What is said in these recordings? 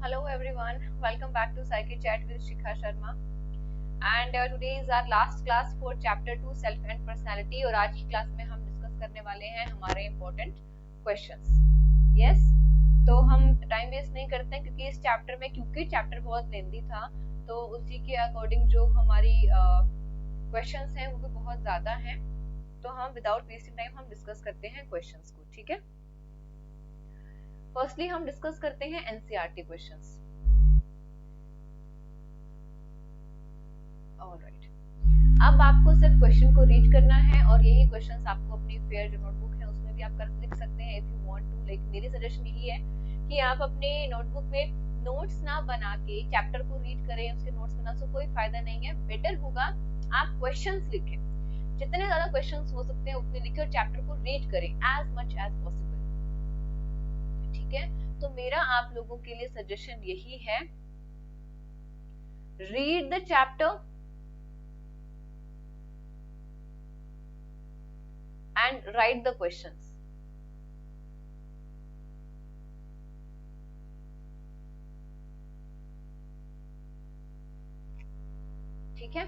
Hello everyone, welcome back to Psyche Chat with Shikha Sharma. And today is our last class for chapter 2 self and personality. और आज की class में हम discuss करने वाले हैं हमारे important questions. Yes, तो हम टाइम वेस्ट नहीं करते हैं क्योंकि इस चैप्टर में क्योंकि चैप्टर बहुत लेंदी था तो उसी के अकॉर्डिंग जो हमारी क्वेश्चंस हैं वो भी बहुत ज्यादा हैं, तो हम विदाउट वेस्टिंग टाइम हम डिस्कस करते हैं क्वेश्चंस को. ठीक है, फर्स्टली हम डिस्कस करते हैं एनसीईआरटी क्वेश्चंस. ऑलराइट, अब आपको सिर्फ क्वेश्चन को रीड करना है और यही क्वेश्चंस आपको अपनी फेयर जो नोटबुक है उसमें भी आप कर लिख सकते हैं if you want to. Like मेरी सजेशन यही है कि आप अपने नोटबुक में नोट्स ना बना के चैप्टर को रीड करें, उसके नोट्स बना से कोई फायदा नहीं है. बेटर होगा आप क्वेश्चंस लिखें, जितने ज्यादा क्वेश्चंस हो सकते हैं उतने लिखें और चैप्टर को रीड करें एज मच एज पॉसिबल. ठीक है, तो मेरा आप लोगों के लिए सजेशन यही है, read the chapter and right the questions. ठीक है,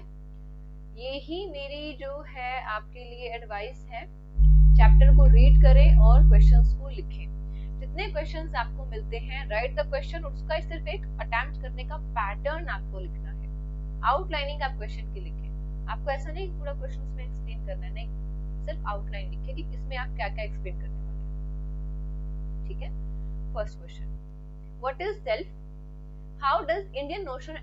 यही मेरी जो है आपके लिए एडवाइस है. चैप्टर को रीड करें और क्वेश्चंस को लिखें. जितने क्वेश्चंस आपको मिलते हैं राइट द क्वेश्चन, उसका सिर्फ एक अटेम्प्ट करने का पैटर्न आपको लिखना है. आउटलाइनिंग आप क्वेश्चन की लिखें. आपको ऐसा नहीं पूरा क्वेश्चन उसमें एक्सप्लेन करना है, नहीं, सिर्फ आउटलाइन लिखें कि इसमें आप क्या क्या एक्सप्लेन करने वाले हैं. ठीक है, first question, what is self? How does Indian notion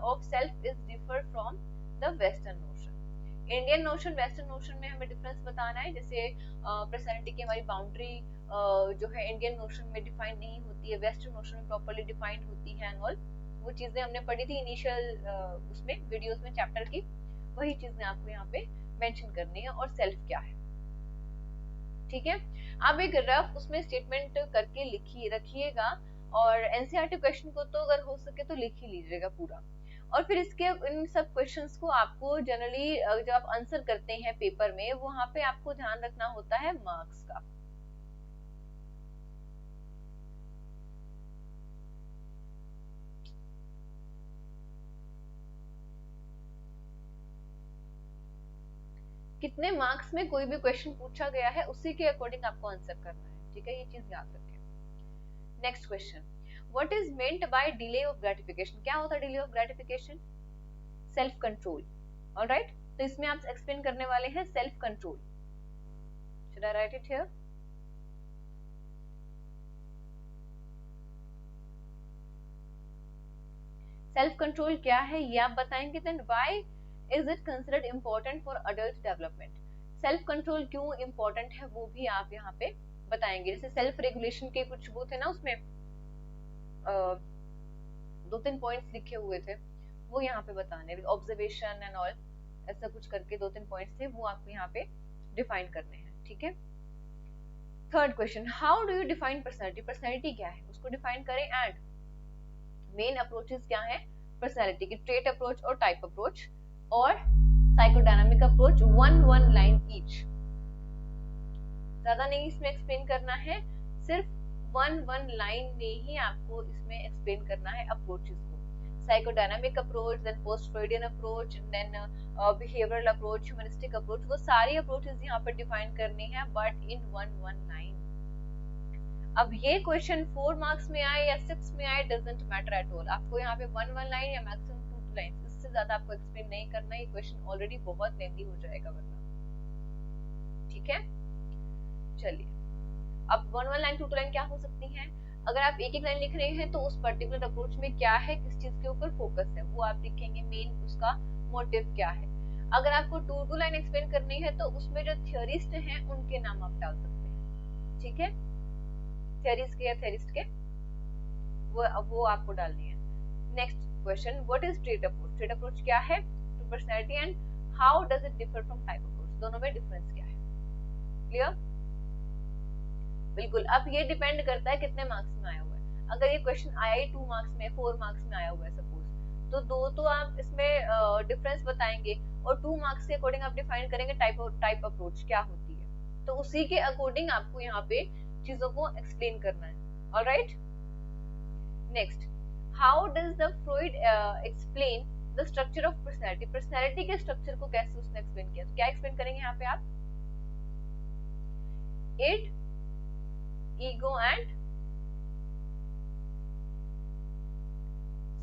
of self is differ from the western notion? Indian notion western notion में हमें डिफरेंस बताना है. जैसे पर्सनालिटी की हमारी बाउंड्री जो है इंडियन नोशन में डिफाइन नहीं होती है, वेस्टर्न नोशन में प्रॉपर्ली डिफाइंड होती है एंड ऑल. वो चीजें हमने पढ़ी थी इनिशियल उसमें वीडियोस में चैप्टर की, वही चीजें आपको यहाँ पे मेंशन करनी है. और सेल्फ क्या है, ठीक है. आप एक रफ उसमें स्टेटमेंट करके लिखिए रखिएगा और एनसीईआरटी क्वेश्चन को तो अगर हो सके तो लिख ही लीजिएगा पूरा. और फिर इसके इन सब क्वेश्चंस को आपको जनरली जब आप आंसर करते हैं पेपर में वहां पे आपको ध्यान रखना होता है मार्क्स का. कितने मार्क्स में कोई भी क्वेश्चन पूछा गया है उसी के अकॉर्डिंग आपको आंसर करना है. ठीक है, ये चीज याद रखें. Next question, what is meant by delay of gratification? क्या होता है delay of gratification? Self control. Alright, तो इसमें आप एक्सप्लेन करने वाले हैं self control. Should I write it here? Self control क्या है ये आप बताएंगे. Then why is it considered important for adult development? Self control क्यों इम्पोर्टेंट है वो भी आप यहाँ पे बताएंगे. जैसे सेल्फ रेगुलेशन के कुछ वो थे ना, उसमें 2-3 पॉइंट्स लिखे हुए थे वो यहाँ पे बताने. ऑब्जर्वेशन एंड ऑल ऐसा कुछ करके 2-3 पॉइंट्स थे वो आपको यहाँ पे डिफाइन करने हैं. ठीक है, third question, how do you define personality? Personality क्या है उसको डिफाइन करें. एंड मेन अप्रोचेस क्या है पर्सनालिटी की? ट्रेट अप्रोच और टाइप अप्रोच और psychodynamic approach. One line each, ज्यादा नहीं इसमें एक्सप्लेन करना है, सिर्फ वन लाइन में ही आपको इसमें एक्सप्लेन करना है अप्रोचेस को. Psychodynamic approach, then post Freudian approach, then behavioural approach, humanistic approach, वो सारी अप्रोचेस यहाँ पर डिफाइन करनी है बट इन वन लाइन. अब ये क्वेश्चन 4 मार्क्स में आए या 6 में आए डजंट मैटर एट ऑल. आपको यहाँ पे वन लाइन या मैक्सिमम 2 लाइन, इससे ज्यादा आपको एक्सप्लेन नहीं करना. ये क्वेश्चन ऑलरेडी बहुत लेंथी हो जाएगा वरना. ठीक है, चलिए अब वन लाइन 2 लाइन क्या हो सकती है. अगर आप एक लाइन लिख रहे हैं तो उस पर्टिकुलर अप्रोच में क्या है, किस चीज के ऊपर फोकस है वो आप लिखेंगे. मेन उसका मोटिव क्या है. अगर आपको 2 लाइन एक्सप्लेन करनी है तो उसमें जो थियोरिस्ट हैं उनके नाम आप डाल सकते हैं. ठीक है, थियरीज के या थेरिस्ट के वो आपको डालनी है. Next question, what is trait approach? Trait approach क्या है to personality and how does it differ from type approach? दोनों में डिफरेंस क्या है? क्लियर? बिल्कुल. अब ये डिपेंड करता है कितने मार्क्स में आया हुआ है. अगर ये क्वेश्चन आया ही 2 मार्क्स में, 4 मार्क्स में आया हुआ है सपोज, तो 2 तो आप इसमें डिफरेंस बताएंगे और 2 मार्क्स के अकॉर्डिंग आप डिफाइन करेंगे टाइप अप्रोच क्या होती है. तो उसी के अकॉर्डिंग आपको यहाँ पे चीजों को एक्सप्लेन करना है. Alright, next, how does the Freud explain the structure of personality, personality के स्ट्रक्चर को कैसे उसने एक्सप्लेन किया, तो क्या एक्सप्लेन करेंगे यहाँ पे आप? Id, ego and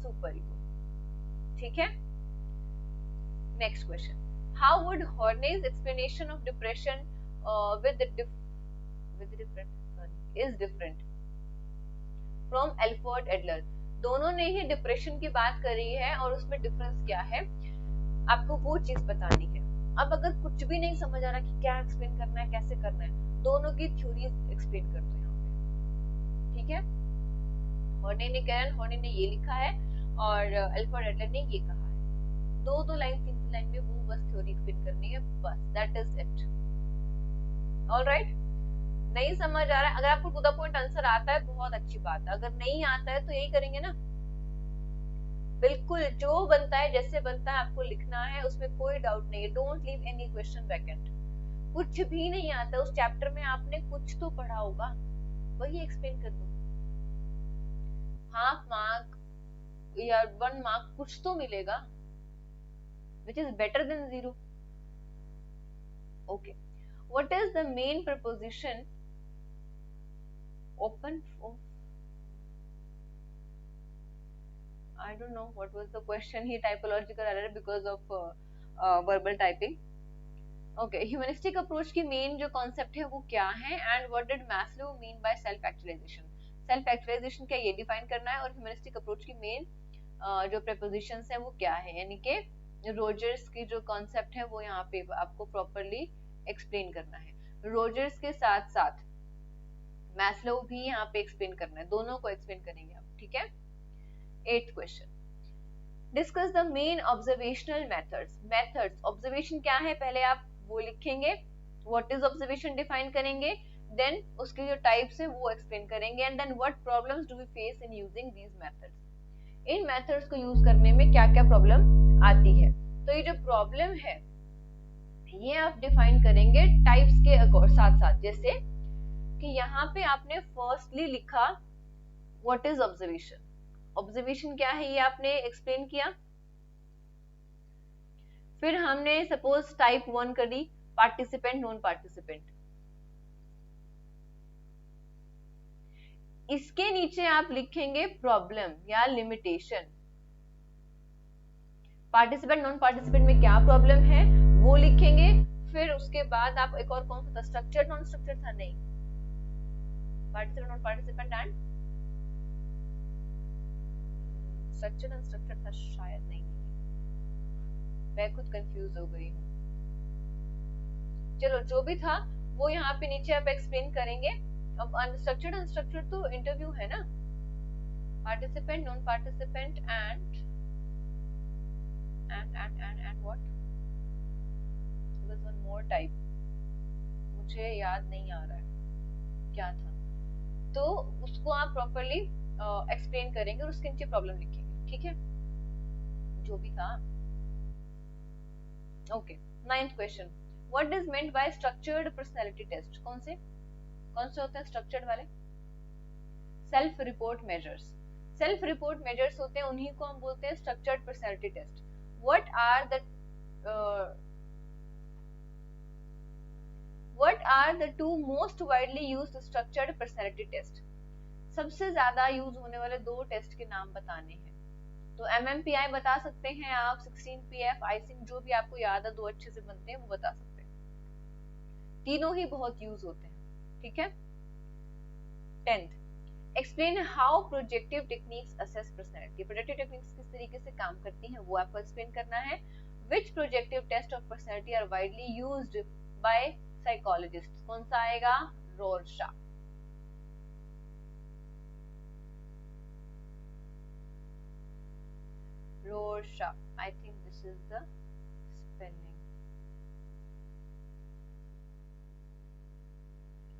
superego, ठीक है। Next question, how would Horney's explanation of depression is different from Alfred Adler, दोनों ने ही डिप्रेशन की बात करी है और उसमें डिफरेंस क्या है आपको वो चीज बतानी है। अब अगर कुछ भी नहीं समझ आ रहा कि क्या एक्सप्लेन करना है, कैसे करना है, दोनों की थ्योरी एक्सप्लेन कर दो यहाँ पे, ठीक है। हॉर्ने ने ये लिखा है और एल्फर्ड एडलर ने ये कहा है, दो लाइन 3 लाइन में वो बस थ्योरी एक्सप्लेन करनी है, बस दैट इज इट। ऑलराइट, नहीं समझ आ रहा है, अगर आपको टू द पॉइंट आंसर आता है बहुत अच्छी बात है, अगर नहीं आता है तो यही करेंगे ना, बिल्कुल जो बनता है जैसे बनता है आपको लिखना है, उसमें कोई डाउट नहीं है। Don't leave any question vacant, कुछ भी नहीं आता उस चैप्टर में, आपने कुछ तो पढ़ा होगा, वही एक्सप्लेन कर दो, हाफ मार्क या 1 मार्क कुछ तो मिलेगा, which is better than 0. Okay, what is the main preposition open for? I don't know what was the question. He typological error because of verbal typing. Okay, humanistic approach की main जो concept है वो क्या है, and what did Maslow mean by self actualization? self actualization क्या ये define करना है, और humanistic approach की main जो prepositions है वो क्या है, यानी कि रोजर्स की जो कॉन्सेप्ट है वो यहाँ पे आपको प्रॉपरली एक्सप्लेन करना है। रोजर्स के साथ साथ मैस्लो भी यहाँ पे एक्सप्लेन करना है, दोनों को एक्सप्लेन करेंगे आप, ठीक है। 8th question, discuss the main observational methods. Methods, observation क्या है पहले आप वो लिखेंगे, व्हाट इज ऑब्जर्वेशन डिफाइन करेंगे, देन उसके जो टाइप्स है वो एक्सप्लेन करेंगे, and then what problems do we face in using these methods, इन मेथड्स को यूज करने में क्या क्या प्रॉब्लम आती है। तो ये जो प्रॉब्लम है ये आप डिफाइन करेंगे टाइप्स के साथ साथ, जैसे कि यहाँ पे आपने फर्स्टली लिखा व्हाट इज ऑब्जर्वेशन, ऑब्जर्वेशन क्या है ये आपने एक्सप्लेन किया, फिर हमने सपोज टाइप 1 करी, पार्टिसिपेंट नॉन पार्टिसिपेंट, इसके नीचे आप लिखेंगे प्रॉब्लम या लिमिटेशन, पार्टिसिपेंट नॉन पार्टिसिपेंट में क्या प्रॉब्लम है वो लिखेंगे, फिर उसके बाद आप एक और कौन सा था, स्ट्रक्चर नॉन स्ट्रक्चर था, नहीं participant non participant and structure and structure था शायद, नहीं मैं खुद कंफ्यूज हो गई हूँ, चलो जो भी था वो यहाँ पे नीचे आप एक्सप्लेन करेंगे। अब अनस्ट्रक्चर्ड अनस्ट्रक्चर्ड तो इंटरव्यू है ना, participant non participant and what there was one more type, मुझे याद नहीं आ रहा है क्या था, तो उसको आप प्रॉपर्ली एक्सप्लेन करेंगे और उसके नीचे प्रॉब्लम लिखेंगे, ठीक है, जो भी था। Okay, 9th question, what is meant by structured personality test, कौन से होते हैं स्ट्रक्चर्ड वाले, self report measures, self report measures होते हैं उन्हीं को हम बोलते हैं structured personality test. What are the two most widely used structured personality test? सबसे ज्यादा यूज होने वाले 2 टेस्ट के नाम बताने हैं, तो MMPI बता सकते हैं आप, 16PF, आइसिंग, जो भी आपको याद है 2 अच्छे से बनते हैं वो बता सकते हैं, तीनों ही बहुत यूज होते हैं, ठीक है। 10th, explain how projective techniques assess personality, projective techniques किस तरीके से काम करती हैं वो आपको एक्सप्लेन करना है। Which projective test of personality are widely used by psychologist, कौन सा आएगा, Rorschach. Rorschach, I think this is the spelling,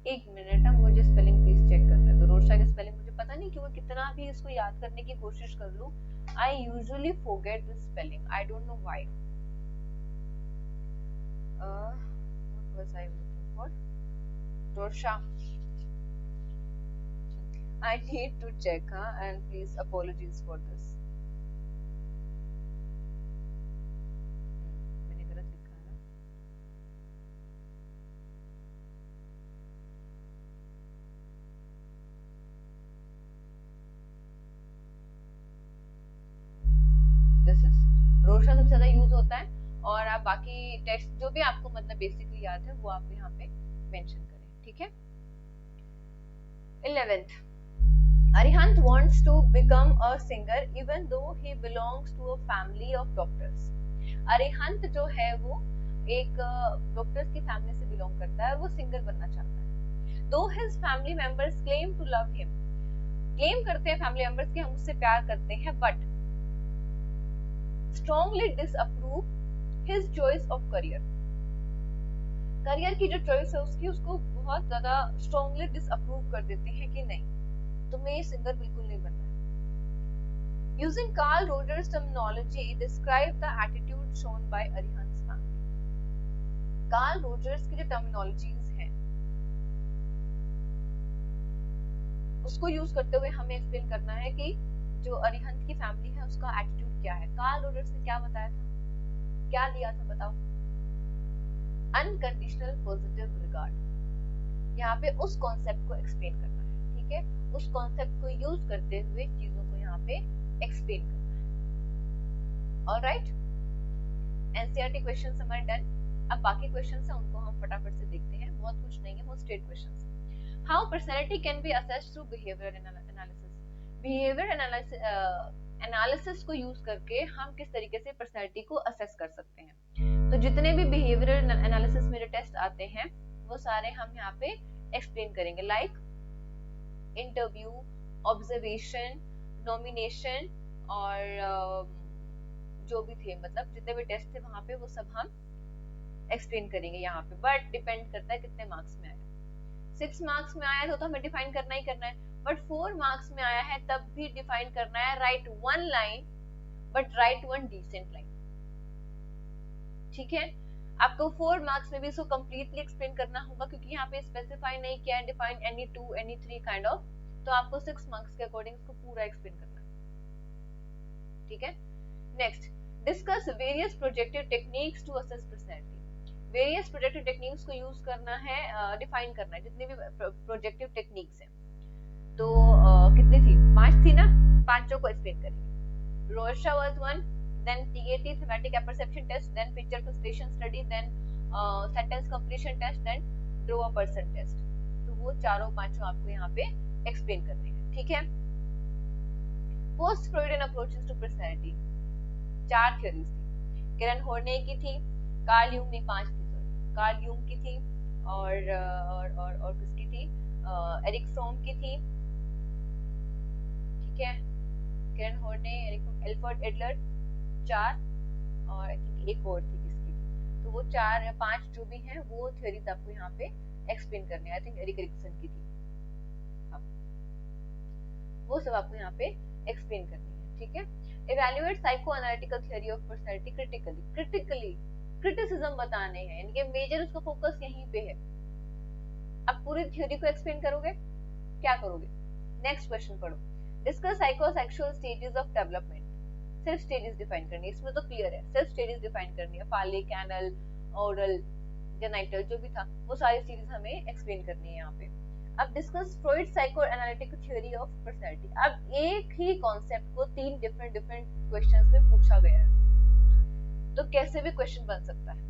एक मिनट, अब मुझे स्पेलिंग प्लीज चेक करने दो, रोरशा की स्पेलिंग मुझे पता नहीं क्यों, कितना भी इसको याद करने की कोशिश कर लूं, I usually forget this spelling, I don't know why. What was I looking for, Rorschach, I need to check, and please apologies for this. मैंने गलत लिखा है ना? This is रोशा सबसे ज्यादा यूज होता है, और आप बाकी टेक्स्ट जो भी आपको मतलब बेसिकली याद है वो आप यहाँ पे मेंशन करें, ठीक है। 11th, Arihant wants to become a singer even though he belongs to a family of doctors. Arihant जो है वो एक डॉक्टर्स की फैमिली से बिलोंग करता है और वो सिंगर बनना चाहता है। Though his family members claim to love him, claim करते हैं फैमिली मेंबर्स कि हम उससे प्यार करते हैं, but strongly disapprove his choice of career. Career की जो चॉइस है उसकी, उसको बहुत ज्यादा स्ट्रांगली डिसअप्रूव कर देते हैं कि नहीं, तुम्हें ये सिंगर बिल्कुल नहीं बनना है। Using Carl Rogers terminology, describe the attitude shown by Arihant's family. Carl Rogers की जो टर्मिनोलॉजीज हैं उसको यूज करते हुए हमें एक्सप्लेन करना है कि जो अरिहंत की फैमिली है उसका एटीट्यूड क्या है। कार्ल रोजर्स ने क्या बताया था, क्या दिया था, बताओ। Unconditional positive regard. यहाँ पे उस कॉन्सेप्ट को एक्सप्लेन करना है, ठीक है, उस कॉन्सेप्ट को यूज करते हुए चीजों को यहाँ पे एक्सप्लेन करना है। ऑलराइट, एनसीईआरटी क्वेश्चंस हमारे डन। अब बाकी क्वेश्चंस हैं उनको हम फटाफट से देखते हैं, बहुत कुछ नहीं है, वो स्ट्रेट क्वेश्चंस हैं। How personality can be assessed through behaviour analysis. Behaviour analysis को यूज करके हम किस तरीके से पर्सनैलिटी को असेस कर सकते हैं। तो जितने भी बिहेवियरल एनालिसिस में जो टेस्ट आते हैं वो सारे हम यहाँ पे एक्सप्लेन करेंगे, लाइक इंटरव्यू, ऑब्जर्वेशन, नॉमिनेशन और जो भी थे, मतलब जितने भी टेस्ट थे वहां पे वो सब हम एक्सप्लेन करेंगे यहाँ पे। बट डिपेंड करता है कितने मार्क्स में आया। 6 मार्क्स में आया तो हमें डिफाइन करना ही करना है, बट 4 मार्क्स में आया है तब भी डिफाइन करना है। Write one line, but write one decent line, ठीक है। आपको 4 मार्क्स में भी इसको कंप्लीटली एक्सप्लेन करना होगा क्योंकि यहाँ पे स्पेसिफाई नहीं किया है define any 2 any 3 kind of, तो आपको 6 मार्क्स के अकॉर्डिंग इसको पूरा एक्सप्लेन करना है, ठीक है। Next, discuss various projective techniques to assess personality. Various projective techniques को यूज करना है, डिफाइन करना है जितनी भी प्रोजेक्टिव टेक्निक्स हैं। तो कितनी थी, 5 थी ना, 5 को एक्सप्लेन करेंगे। रोशा was one, then TAT thematic apperception test, then picture presentation study, then sentence completion test, then draw a person test। तो वो चारों पांचों आपको यहाँ पे एक्सप्लेन करने हैं, ठीक है। Post Freudian approaches to personality, 4 theories थी। केरन होर्ने की थी, कार्ल यूंग ने 5 थी, सॉरी कार्ल यूंग की थी, और किसकी थी, एरिक फ्रोम की थी, ठीक है। केरन होर्ने, एल्फ्रेड एडलर 4, और आई थिंक एक और थी किसकी थी। तो वो 4 या 5 जो भी हैं वो थ्योरीज आपको यहाँ पे एक्सप्लेन करने हैं। आई थिंक एरिक एरिक्सन की थी, हाँ, वो सब आपको यहाँ पे एक्सप्लेन करनी है, ठीक है। Evaluate psycho analytical theory of personality critically criticism बताने हैं, यानी कि मेजर उसका फोकस यहीं पे है। अब पूरी थ्योरी को एक्सप्लेन करोगे, क्या करोगे। नेक्स्ट क्वेश्चन पढ़ो। Discuss psychosexual stages of development. Self stages define करनी है, इसमें तो क्लियर है, सेल्फ स्टेजेस डिफाइन करनी है, फालिक, एनल, ओरल, जेनाइटल जो भी था वो सारी चीजें हमें एक्सप्लेन करनी है यहाँ पे। अब discuss Freud psycho analytical theory of personality. अब एक ही कॉन्सेप्ट को 3 डिफरेंट क्वेश्चंस में पूछा गया है, तो कैसे भी क्वेश्चन बन सकता है।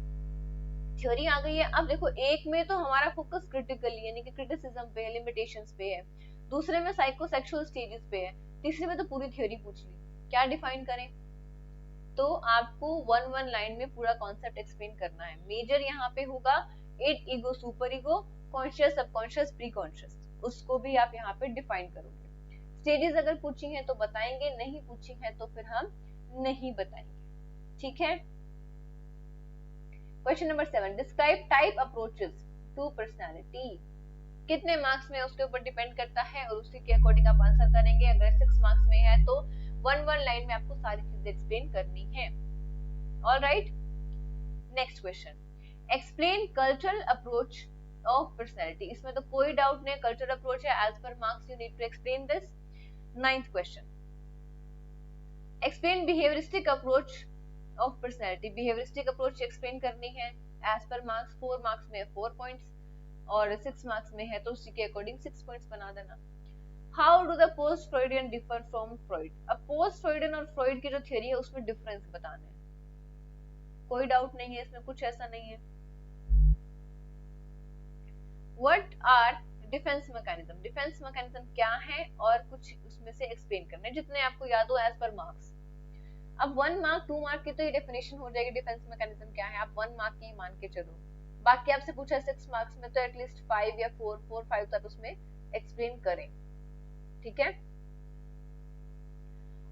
थ्योरी आ गई है, अब देखो एक में तो हमारा फोकस क्रिटिकली यानी कि क्रिटिसिज्म पे है, लिमिटेशंस पे है, दूसरे में साइकोसेक्सुअल स्टेजेस पे है, तीसरे में तो पूरी थ्योरी पूछ ली, क्या डिफाइन करें। तो आपको 1 लाइन में पूरा कॉन्सेप्ट एक्सप्लेन करना है। मेजर यहाँ पे होगा 8 ego, super ego, conscious, subconscious, pre conscious, उसको भी आप यहाँ पे डिफाइन करोगे। स्टेजेस अगर पूछी हैं तो बताएंगे, नहीं पूछी हैं तो फिर हम नहीं बताएंगे, ठीक है। Question number 7, describe type approaches to personality. कितने मार्क्स में उसके ऊपर डिपेंड करता है और उसी के अकॉर्डिंग आप आंसर करेंगे। अगर 6 मार्क्स में है तो 1 लाइन में आपको सारी चीजें एक्सप्लेन करनी है। Alright, next question, explain cultural approach of personality, इसमें तो कोई डाउट नहीं, कल्चर अप्रोच है, एज पर marks you need to explain this. 9th question, explain behaviouristic approach of personality, behaviouristic approach explain करनी है, एज पर मार्क्स 4 मार्क्स में 4 पॉइंट्स और 6 मार्क्स में है तो उसी के अकॉर्डिंग 6 पॉइंट्स बना देना। How do the post Freudian differ from Freud, अब पोस्ट फ्रॉइडियन और फ्रॉइड की जो थ्योरी है उसमें डिफरेंस बताना है, कोई डाउट नहीं है इसमें, कुछ ऐसा नहीं है। What are defence mechanism, defence mechanism क्या है और कुछ उसमें से एक्सप्लेन करना है जितने आपको याद हो एज पर मार्क्स। अब 1 मार्क 2 मार्क की तो ये डेफिनेशन हो जाएगी डिफेंस मैकेनिज्म क्या है, आप 1 मार्क की मान के चलो, बाकी आपसे पूछा 6 मार्क्स में तो एटलीस्ट 5 या 4 5 तक उसमें एक्सप्लेन करें, ठीक है।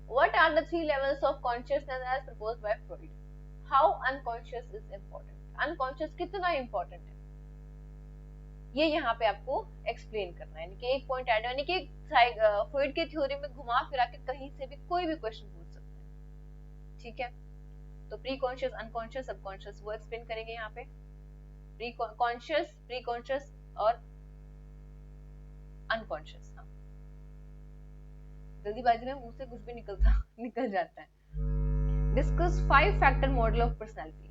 What are the 3 levels of consciousness as proposed by Freud? How unconscious is important? Unconscious कितना important है, ये यहाँ पे आपको एक्सप्लेन करना है, यानी कि एक पॉइंट ऐड, यानी कि फ्रॉइड की थ्योरी में घुमा फिरा के कहीं से भी कोई भी क्वेश्चन पूछ सकते हैं, ठीक है। तो प्री कॉन्शियस, अनकॉन्शियस, सबकॉन्शियस वो एक्सप्लेन करेंगे यहाँ पे, प्री कॉन्शियस और अनकॉन्शियस। हाँ, जल्दीबाजी में मुंह से कुछ भी निकल जाता है। Discuss 5 factor model of personality,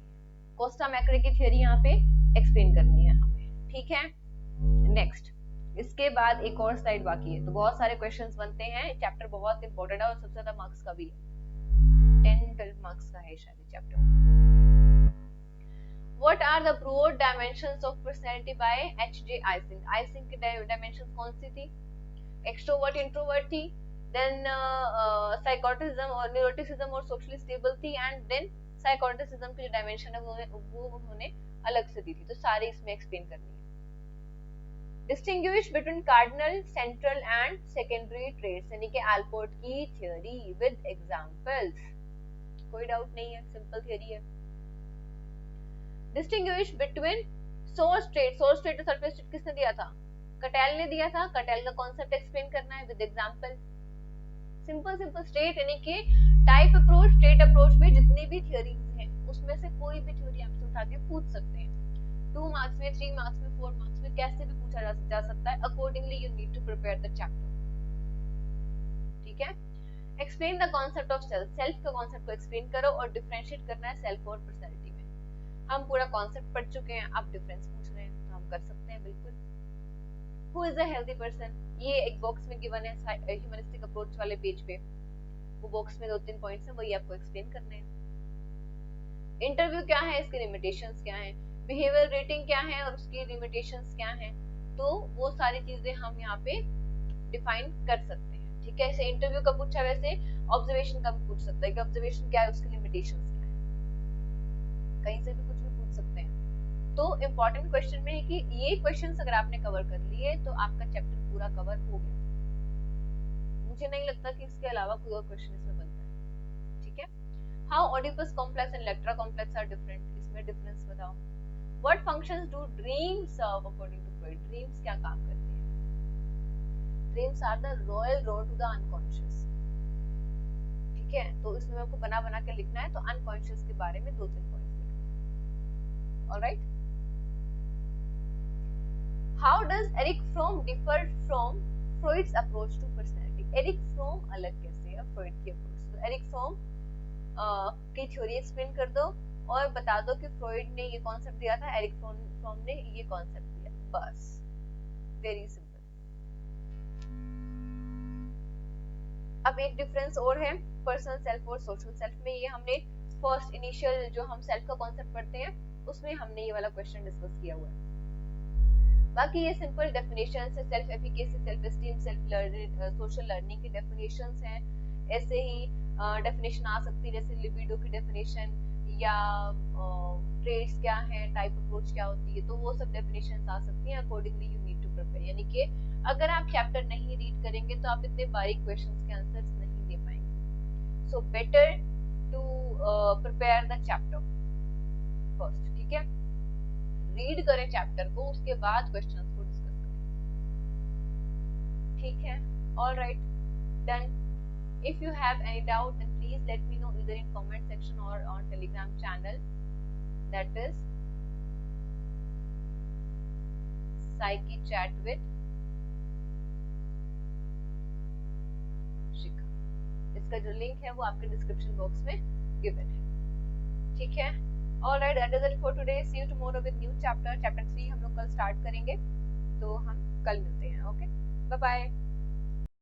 Costa McCrae की थ्योरी यहाँ पे एक्सप्लेन करनी है हमें, ठीक है। नेक्स्ट, इसके बाद एक और स्लाइड बाकी है, तो बहुत सारे क्वेश्चंस बनते हैं, चैप्टर बहुत इंपॉर्टेंट है और सबसे ज्यादा मार्क्स का भी है, 10-12 मार्क्स का है शायद chapter. What are the broad dimensions of personality by H.J. Ising? Ising की डायमेंशंस कौन सी थी? एक्सट्रोवर्ट, इंट्रोवर्ट थी, देन साइकोटिज्म और न्यूरोटिसिज्म और सोशली स्टेबल थी, एंड देन साइकोटिसिज्म की जो डायमेंशन है वो उन्होंने अलग से दी थी, तो सारे इसमें एक्सप्लेन करनी है। Distinguish between cardinal, central and secondary traits, यानी कि एल्पोर्ट की थ्योरी विद एग्जांपल्स, कोई डाउट नहीं है, सिंपल थ्योरी है। Distinguish between source trait, source trait और सरफेस ट्रेट किसने दिया था? कटेल ने दिया था, कटेल का कॉन्सेप्ट एक्सप्लेन करना है विद एग्जांपल। सिंपल स्ट्रेट, यानी कि टाइप अप्रोच, स्ट्रेट अप्रोच में जितनी भी थ्योरीज हैं उसमें से कोई भी थ्योरी आपसे उठा के पूछ सकते हैं, 2 मार्क्स में, 3 मार्क्स में, 4 मार्क्स में, कैसे भी पूछा जा सकता है। Accordingly you need to prepare the chapter, ठीक है। Explain the concept of self, self का कॉन्सेप्ट को एक्सप्लेन करो और डिफरेंशिएट करना है सेल्फ और पर्सनैलिटी में। हम पूरा कॉन्सेप्ट पढ़ चुके हैं, आप डिफरेंस पूछ रहे हैं तो हम कर सकते हैं बिल्कुल। Who is a healthy person, ये एक बॉक्स में गिवन है ह्यूमनिस्टिक अप्रोच वाले पेज पे, वो बॉक्स में 2-3 पॉइंट्स हैं, वही आपको एक्सप्लेन करने हैं। इंटरव्यू क्या है, इसके लिमिटेशंस क्या हैं, बिहेवियर रेटिंग क्या है और उसकी लिमिटेशंस क्या हैं, तो वो सारी चीजें हम यहाँ पे डिफाइन कर सकते हैं, ठीक है। ऐसे इंटरव्यू का पूछा, वैसे ऑब्जर्वेशन का भी पूछ सकता है कि ऑब्जर्वेशन क्या है, उसकी लिमिटेशंस क्या है, कहीं से भी कुछ भी पूछ सकते हैं। तो इम्पोर्टेंट क्वेश्चन में है कि ये क्वेश्चंस अगर आपने कवर कर लिए तो आपका चैप्टर पूरा कवर हो गया, मुझे नहीं लगता कि इसके अलावा कोई और क्वेश्चन इसमें बनता है, ठीक है। How Oedipus complex and Electra complex are different, इसमें डिफरेंस बताओ। What functions do dreams serve according to Freud, dreams क्या काम करते हैं? Dreams are the royal road to the unconscious, ठीक है। तो इसमें आपको बना बना के लिखना है, तो अनकॉन्शियस के बारे में 2-3 पॉइंट्स लिखना है, alright. How does Erich Fromm differ from Freud's approach to personality? Erich Fromm अलग कैसे है फ्रॉइड की अप्रोच से? तो एरिक फ्रॉम की थ्योरी एक्सप्लेन कर दो और बता दो कि फ्रॉइड ने ये कॉन्सेप्ट दिया था, एरिक फ्रॉम ने ये कॉन्सेप्ट दिया, बस, वेरी सिंपल। अब एक डिफरेंस और है पर्सनल सेल्फ और सोशल सेल्फ में, ये हमने फर्स्ट इनिशियल जो हम सेल्फ का कॉन्सेप्ट पढ़ते हैं उसमें हमने ये वाला क्वेश्चन डिस्कस किया हुआ है। बाकी ये सिंपल डेफिनेशंस है, self efficacy, self esteem, self learning, social learning की डेफिनेशंस हैं। ऐसे ही डेफिनेशन आ सकती है जैसे लिबिडो की डेफिनेशन या ट्रेट्स क्या है, टाइप अप्रोच क्या होती है, तो वो सब डेफिनेशंस आ सकती हैं। Accordingly you need to prepare, यानी कि अगर आप चैप्टर नहीं रीड करेंगे तो आप इतने बारीक क्वेश्चंस के आंसर्स नहीं दे पाएंगे। So better to prepare the chapter first, ठीक है। रीड करें चैप्टर को, उसके बाद क्वेश्चंस को डिस्कस करें, ठीक है। Alright, done. If you have any doubt then please let me know either in comment section or on telegram channel, that is Psyche Chat with Shikha. इसका जो लिंक है वो आपके डिस्क्रिप्शन बॉक्स में गिवन है, ठीक है। Alright, that is it for today. See you tomorrow with new chapter. Chapter 3 हम लोग कल स्टार्ट करेंगे, तो हम कल मिलते हैं। Okay, bye bye.